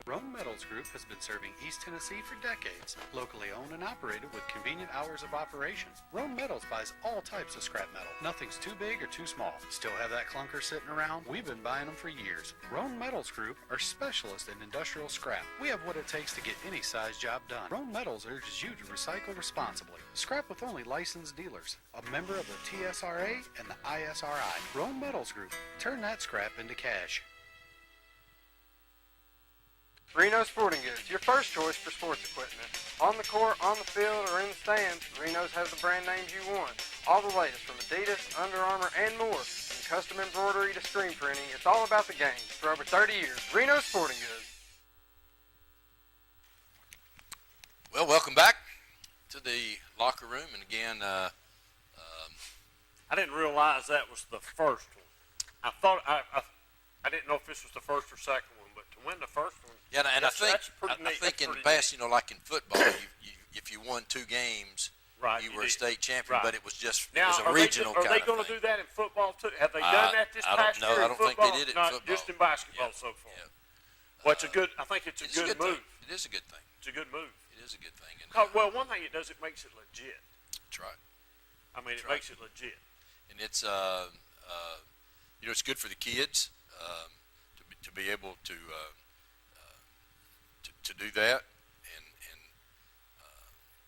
Rome Metals Group has been serving East Tennessee for decades. Locally owned and operated with convenient hours of operation. Rome Metals buys all types of scrap metal. Nothing's too big or too small. Still have that clunker sitting around? We've been buying them for years. Rome Metals Group are specialists in industrial scrap. We have what it takes to get any size job done. Rome Metals urges you to recycle responsibly. Scrap with only licensed dealers. A member of the TSRA and the ISRI. Rome Metals Group. Turn that scrap into cash. Reno Sporting Goods, your first choice for sports equipment. On the court, on the field, or in the stands, Reno's has the brand names you want. All the latest from Adidas, Under Armour, and more. From custom embroidery to screen printing, it's all about the game. For over 30 years, Reno Sporting Goods. Well, welcome back to the locker room. And again, I didn't realize that was the first one. I thought I didn't know if this was the first or second one, but to win the first one. Yeah, and I think in the past, neat. like in football, if you won 2 games, right, you were a state champion. Right. But it was just now, it was a regional kind of thing. Are they going to do that in football too? Have they done that this past year? I don't think they did it in Not football. just in basketball so far. Yeah. Well, it's a good. I think it's a good move. It is a good thing. It's a good move. It is a good thing. And, well, one thing it does, it makes it legit. That's right. I mean, it makes it legit. And it's it's good for the kids to be able to do that. And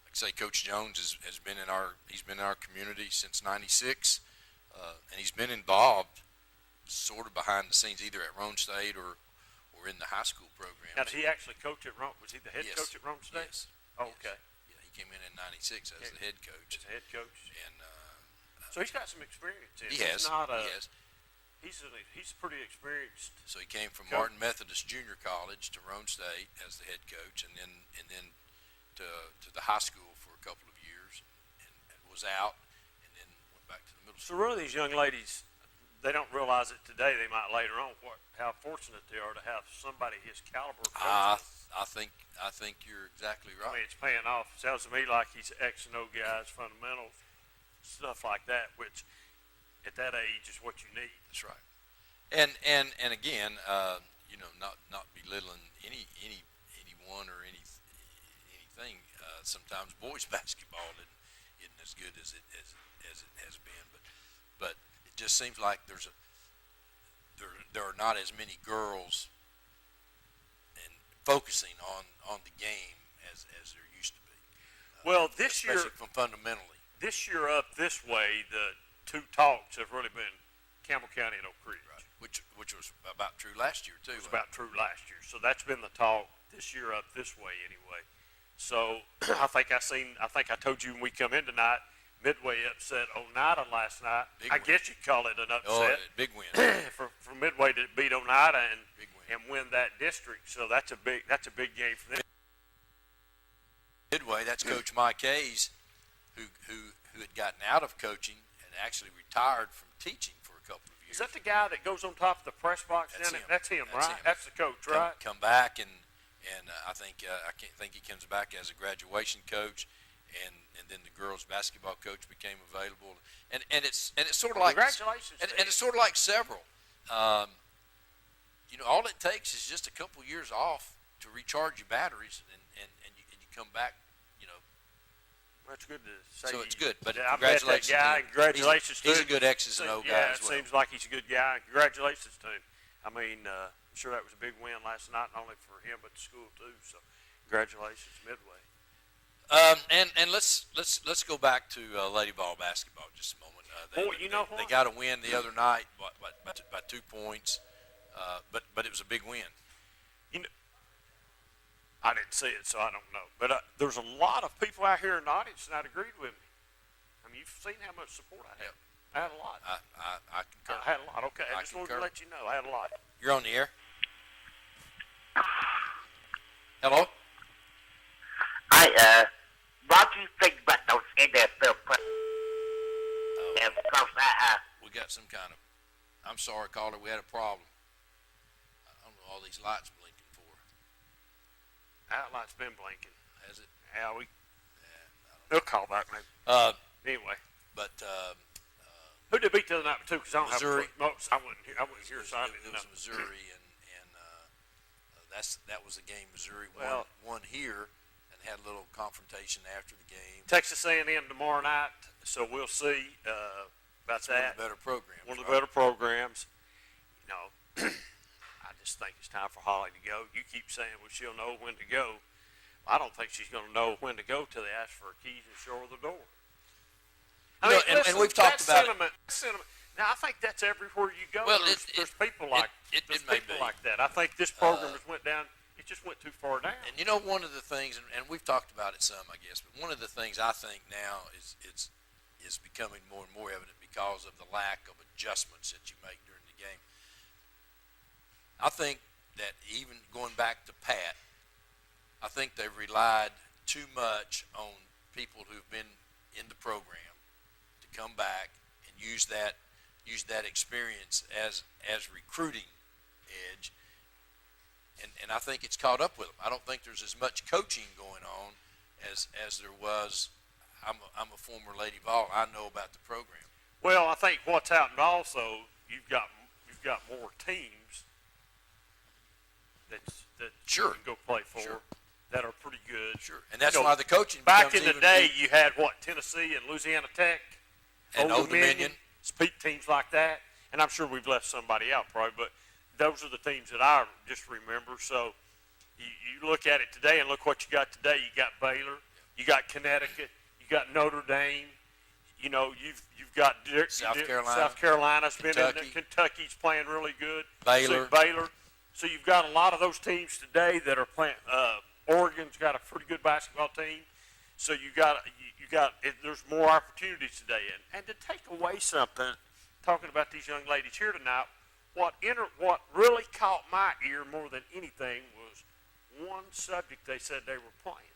like I say, Coach Jones has been in our community since '96, and he's been involved sort of behind the scenes, either at Rome State or in the high school program. Now, did he actually coach at Rome? Was he the head coach at Rome State? Yes. Oh, okay. Yeah, he came in '96 as the head coach. As the head coach. And so he's got some experience. He has. He's pretty experienced. So he came from Martin Methodist Junior College to Rome State as the head coach, and then to the high school for a couple of years, and was out, and then went back to the middle school. So really, these young ladies, they don't realize it today. They might later on how fortunate they are to have somebody his caliber. I think you're exactly right. I mean, it's paying off. It sounds to me like he's X and O guys, fundamentals, stuff like that, which at that age is what you need. That's right. And again, not belittling anyone or anything. Sometimes boys basketball isn't as good as it has been, but it just seems like there are not as many girls and focusing on the game as there used to be. Well, this year, from fundamentally, this year up this way, the 2 talks have really been Campbell County and Oak Ridge. Right. Which was about true last year too. It was about true last year. So that's been the talk this year up this way anyway. So I think I told you when we come in tonight, Midway upset Oneida last night. I guess you'd call it an upset. Oh, big win. for Midway to beat Oneida and win that district. So that's a big game for them. Midway, that's Coach Mike Hayes, who had gotten out of coaching and actually retired from teaching for a couple of years. Is that the guy that goes on top of the press box? That's him. Him. That's him, right? That's the coach, right? Come back and I think he comes back as a graduation coach, and then the girls basketball coach became available, and it's sort of like Congratulations, and Steve. it's sort of like several. All it takes is just a couple years off to recharge your batteries, and you come back. That's good to say. So it's good, but I met that congratulations guy. to him. Congratulations to him. He's a good X's and O guy Yeah, as it well. seems like he's a good guy. Congratulations to him. I mean, I'm sure that was a big win last night, not only for him but the school too. So, congratulations, Midway. And let's go back to Lady Ball basketball just a moment. They got a win the other night by 2 points, but it was a big win. I didn't see it, so I don't know. But there's a lot of people out here in the audience that agreed with me. I mean, you've seen how much support I had. I had a lot. I concur. I had a lot. Okay, I just wanted to let you know I had a lot. You're on the air. Hello. Hi, what do you think about those NFL players? Because We got some kind of. I'm sorry, caller. We had a problem. I don't know all these lights blinking for. That light's been blinking. Has it? Yeah, they'll call back maybe. Anyway. But who did they beat the other night too? Because I don't Missouri. have I wasn't here, so I didn't It know. was Missouri, and that was the game Missouri won here, and had a little confrontation after the game. Texas A&M tomorrow night, so we'll see about that. One of the better programs. One of the better programs. I just think it's time for Holly to go. You keep saying, well, she'll know when to go. I don't think she's going to know when to go till they ask for her keys and show her the door. And we've talked about sentiment. Now, I think that's everywhere you go. Well, there's people like it may be like that. I think this program has went down. It just went too far down. And one of the things, and we've talked about it some, I guess, but one of the things I think now is becoming more and more evident because of the lack of adjustments that you make during the game. I think that even going back to Pat, I think they've relied too much on people who've been in the program to come back and use that experience as recruiting edge, and I think it's caught up with them. I don't think there's as much coaching going on as there was. I'm a former Lady Ball. I know about the program. Well, I think what's happened also, you've got more teams that you can go play for that are pretty good. Sure, and that's why the coaching back in becomes the day, you had Tennessee and Louisiana Tech, and Old Dominion, teams like that, and I'm sure we've left somebody out probably, but those are the teams that I just remember. So you look at it today and look what you got today. You got Baylor, you got Connecticut, you got Notre Dame. You've got South Carolina. South Carolina's Kentucky. been in. Kentucky's playing really good. Baylor. So you've got a lot of those teams today that are playing. Oregon's got a pretty good basketball team. So there's more opportunities today. And to take away something, talking about these young ladies here tonight, what really caught my ear more than anything was one subject they said they were playing,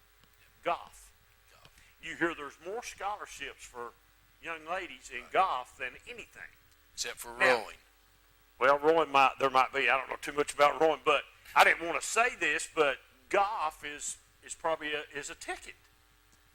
golf. You hear there's more scholarships for young ladies in golf than anything. Except for rowing. Well, rowing there might be. I don't know too much about rowing, but I didn't want to say this, but golf is probably a ticket.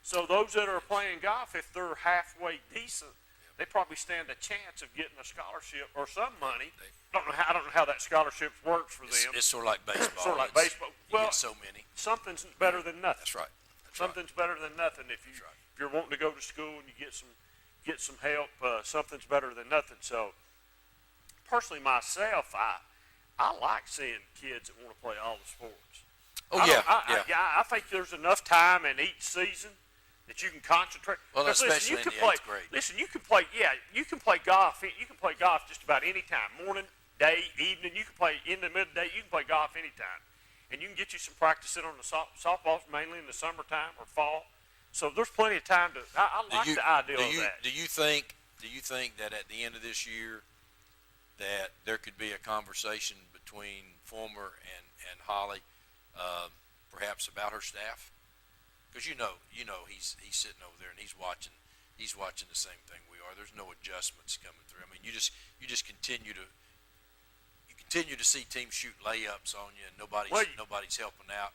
So those that are playing golf, if they're halfway decent, they probably stand a chance of getting a scholarship or some money. I don't know how that scholarship works for them. It's sort of like baseball. Sort of like baseball. You get so many. Something's better than nothing. That's right. Something's better than nothing. If you're wanting to go to school and you get some help, something's better than nothing. So, personally, myself, I like seeing kids that want to play all the sports. I think there's enough time in each season that you can concentrate. Well, especially in the 8th grade. Listen, you can play. Yeah, you can play golf. You can play golf just about any time. Morning, day, evening. You can play in the midday. You can play golf anytime. And you can get you some practice in on the softballs, mainly in the summertime or fall. So there's plenty of time to. I like the idea of that. Do you think that at the end of this year, that there could be a conversation between Fulmer and Holly, perhaps about her staff? Because you know he's sitting over there and he's watching the same thing we are. There's no adjustments coming through. I mean, you just continue to see teams shoot layups on you, and nobody's helping out.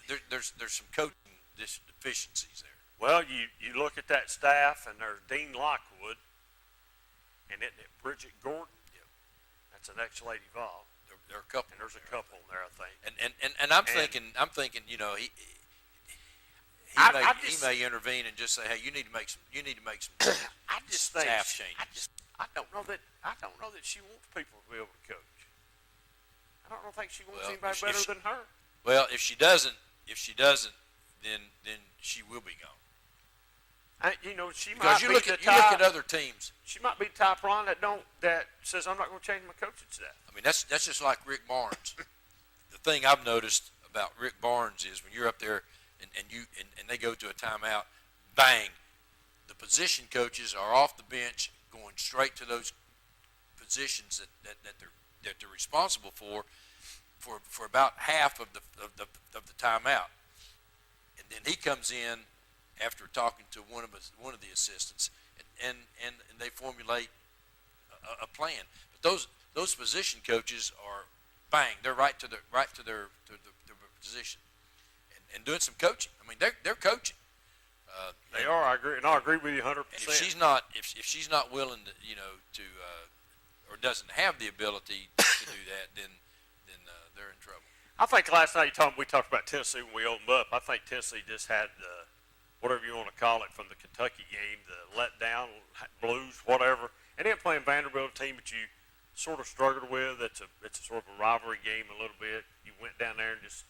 There's some coaching deficiencies there. Well, you look at that staff, and there's Dean Lockwood, and isn't it Bridget Gordon? Yep. That's the next lady involved. There are a couple. And there's a couple in there, I think. And I'm thinking, you know, he may intervene and just say, hey, you need to make some I just think staff changes. I don't know that she wants people to be able to coach. I don't think she wants anybody better than her. Well, if she doesn't, then she will be gone. She because might you be look at other teams. She might be the type of line that says I'm not going to change my coaching staff. I mean, that's just like Rick Barnes. The thing I've noticed about Rick Barnes is when you're up there and they go to a timeout, bang, the position coaches are off the bench going straight to those positions that they're responsible for about half of the timeout, and then he comes in after talking to one of the assistants, and they formulate a plan. But those position coaches are bang, they're right to their position and doing some coaching. I mean, they're coaching. They are. I agree, and I agree with you 100%. If she's not willing to or doesn't have the ability to do that, then they're in trouble. I think last night we talked about Tennessee when we opened up. I think Tennessee just had whatever you want to call it from the Kentucky game, the letdown, blues, whatever. And then playing Vanderbilt, a team that you sort of struggled with. It's a sort of a rivalry game a little bit. You went down there and just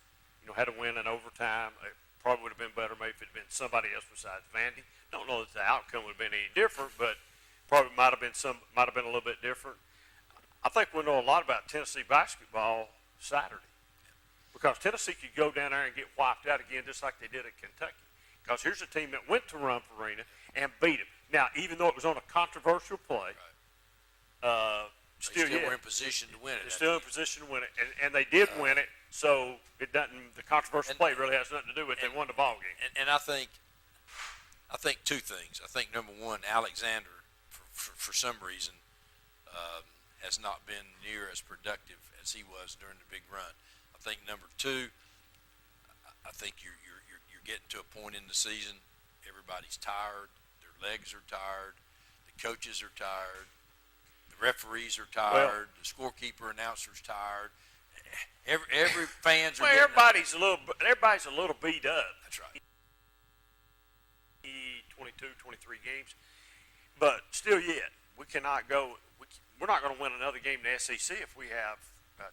had to win in overtime. It probably would have been better maybe if it had been somebody else besides Vandy. Don't know that the outcome would have been any different, but probably might have been a little bit different. I think we'll know a lot about Tennessee basketball Saturday, because Tennessee could go down there and get wiped out again just like they did at Kentucky. Because here's a team that went to Rumpf Arena and beat them. Now, even though it was on a controversial play, still were in position to win it. They're still in position to win it, and they did win it. So it doesn't. The controversial play really has nothing to do with it. They won the ball game. And I think two things. I think number one, Alexander, for some reason, has not been near as productive as he was during the big run. I think number two, I think you're getting to a point in the season, everybody's tired, their legs are tired, the coaches are tired, the referees are tired, the scorekeeper announcer's tired. Every fans are. Well, everybody's a little beat up. That's right. 22, 23 games, but still, yet we cannot go. We're not going to win another game in the SEC if we have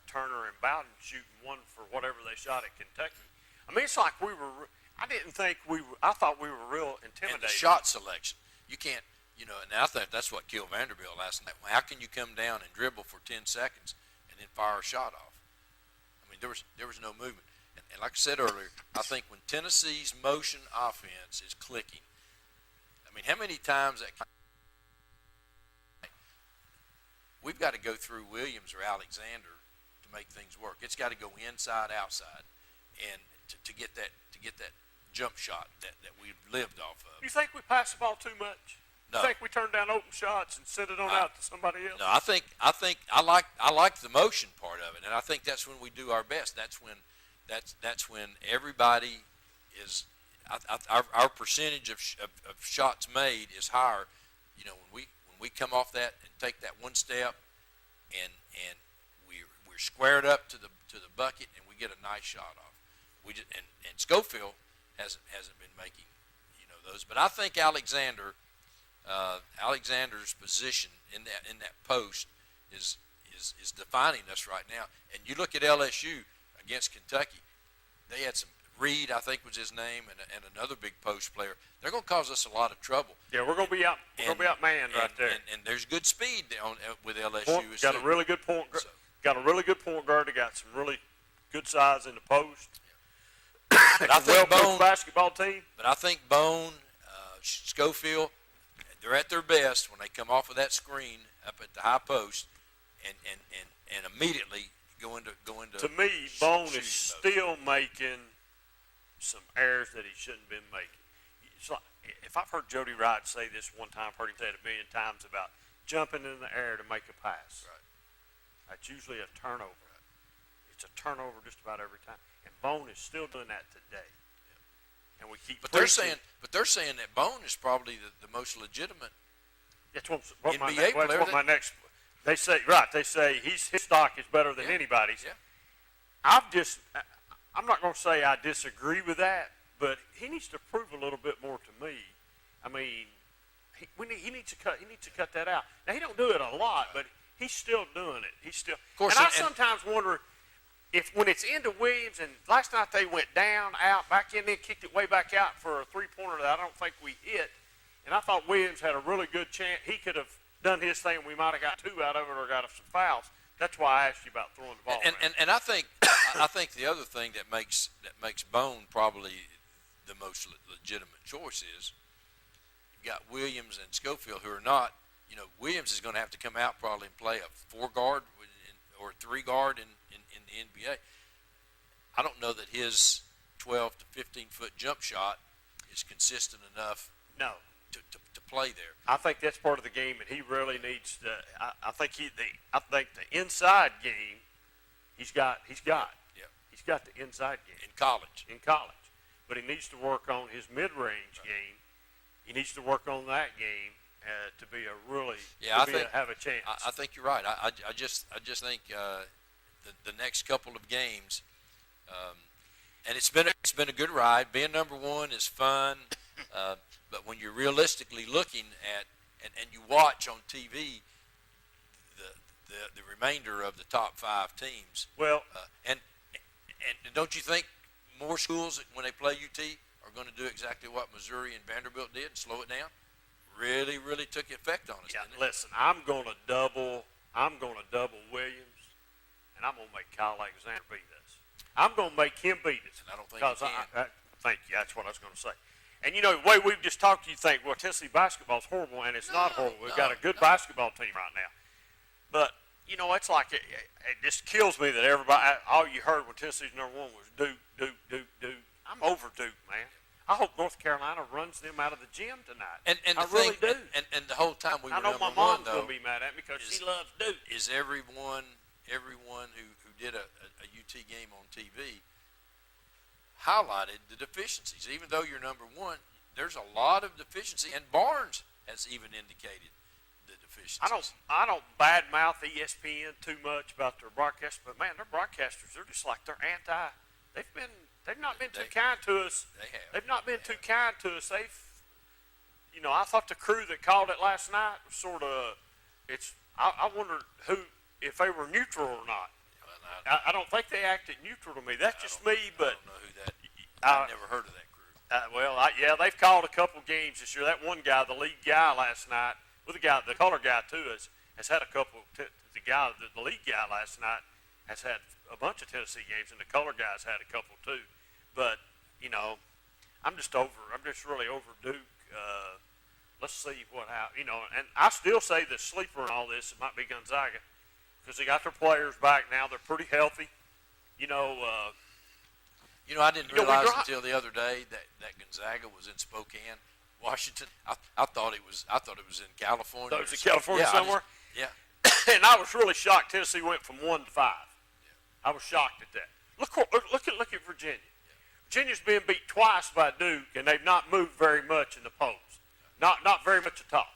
Turner and Bowden shooting one for whatever they shot at Kentucky. I mean, it's like we were. I thought we were real intimidated. And the shot selection, you can't. And I think that's what killed Vanderbilt last night. How can you come down and dribble for 10 seconds and then fire a shot off? I mean, there was no movement. And like I said earlier, I think when Tennessee's motion offense is clicking, I mean, how many times we've got to go through Williams or Alexander to make things work. It's got to go inside, outside, and to get that jump shot that we've lived off of. You think we pass the ball too much? No. You think we turn down open shots and send it on out to somebody else? No, I think I like the motion part of it, and I think that's when we do our best. That's when everybody is. Our percentage of shots made is higher. When we come off that and take that one step, and we're squared up to the bucket, and we get a nice shot off. We just, and Schofield hasn't been making those, but I think Alexander's position in that post is defining us right now. And you look at LSU against Kentucky, they had some. Reed, I think was his name, and another big post player. They're going to cause us a lot of trouble. Yeah, we're going to be out. We're going to be outmanned right there. And there's good speed with LSU. Got a really good point. Got a really good point guard. They got some really good size in the post. But I think Bone basketball team. But I think Bone, Schofield, they're at their best when they come off of that screen up at the high post, and immediately go into. To me, Bone is still making some errors that he shouldn't have been making. It's like, if I've heard Jody Wright say this one time, I've heard him say it a million times about jumping in the air to make a pass. Right. That's usually a turnover. Right. It's a turnover just about every time. And Bone is still doing that today. and we keep. But they're saying that Bone is probably the most legitimate. That's what NBA player. What my next. They say They say his stock is better than anybody's. Yeah. I'm not going to say I disagree with that, but he needs to prove a little bit more to me. I mean, he needs to cut that out. Now he don't do it a lot, but he's still doing it. He's still. Of course, and I sometimes wonder if when it's into Williams, and last night they went down, out, back in, then kicked it way back out for a three-pointer that I don't think we hit. And I thought Williams had a really good chance. He could have done his thing. We might have got two out of it or got some fouls. That's why I asked you about throwing the ball. And I think the other thing that makes Bone probably the most legitimate choice is you've got Williams and Schofield who are not. You know, Williams is going to have to come out probably and play a 4-guard or a 3-guard in the NBA. I don't know that his 12 to 15-foot jump shot is consistent enough. No. To play there. I think that's part of the game, and he really needs to. I think the inside game, he's got. Yeah. He's got the inside game in college, but he needs to work on his mid-range game. He needs to work on that game to be a really have a chance. I think you're right. I just think the next couple of games, and it's been a good ride. Being number one is fun. But when you're realistically looking at and you watch on TV the remainder of the top 5 teams, well, and don't you think more schools when they play UT are going to do exactly what Missouri and Vanderbilt did and slow it down? Really took effect on us. Yeah, didn't it? Listen, I'm going to double Williams, and I'm going to make Kyle Alexander beat us. I'm going to make him beat us. And I don't think he can. Thank you. That's what I was going to say. And, you know, the way we've just talked, you think, well, Tennessee basketball is horrible, and it's not horrible. We've got a good basketball team right now. But, you know, it's like it just kills me that all you heard when Tennessee's number one was Duke. I'm over Duke, man. I hope North Carolina runs them out of the gym tonight. And I really do. And the whole time we were number one, I know my mom's going to be mad at me because she loves Duke. Is everyone who did a UT game on TV highlighted the deficiencies. Even though you're number one, there's a lot of deficiency, and Barnes has even indicated the deficiencies. I don't badmouth ESPN too much about their broadcast, but man, their broadcasters are just like they're anti. They've not been too kind to us. They've not been too kind to us. I thought the crew that called it last night was sort of. I wondered if they were neutral or not. I don't think they acted neutral to me. That's just me, but. I don't know who that. I've never heard of that crew. They've called a couple games this year. That one guy, the lead guy last night, the color guy too, has had a couple. The lead guy last night has had a bunch of Tennessee games, and the color guy's had a couple too. But I'm just really over Duke. Let's see what happens. And I still say the sleeper in all this, it might be Gonzaga, because they got their players back now. They're pretty healthy. I didn't realize until the other day that Gonzaga was in Spokane, Washington. I thought it was in California. Thought it was in California somewhere? Yeah. And I was really shocked. Tennessee went from 1 to 5. Yeah. I was shocked at that. Look at Virginia. Yeah. Virginia's been beat twice by Duke, and they've not moved very much in the polls. Not very much at all.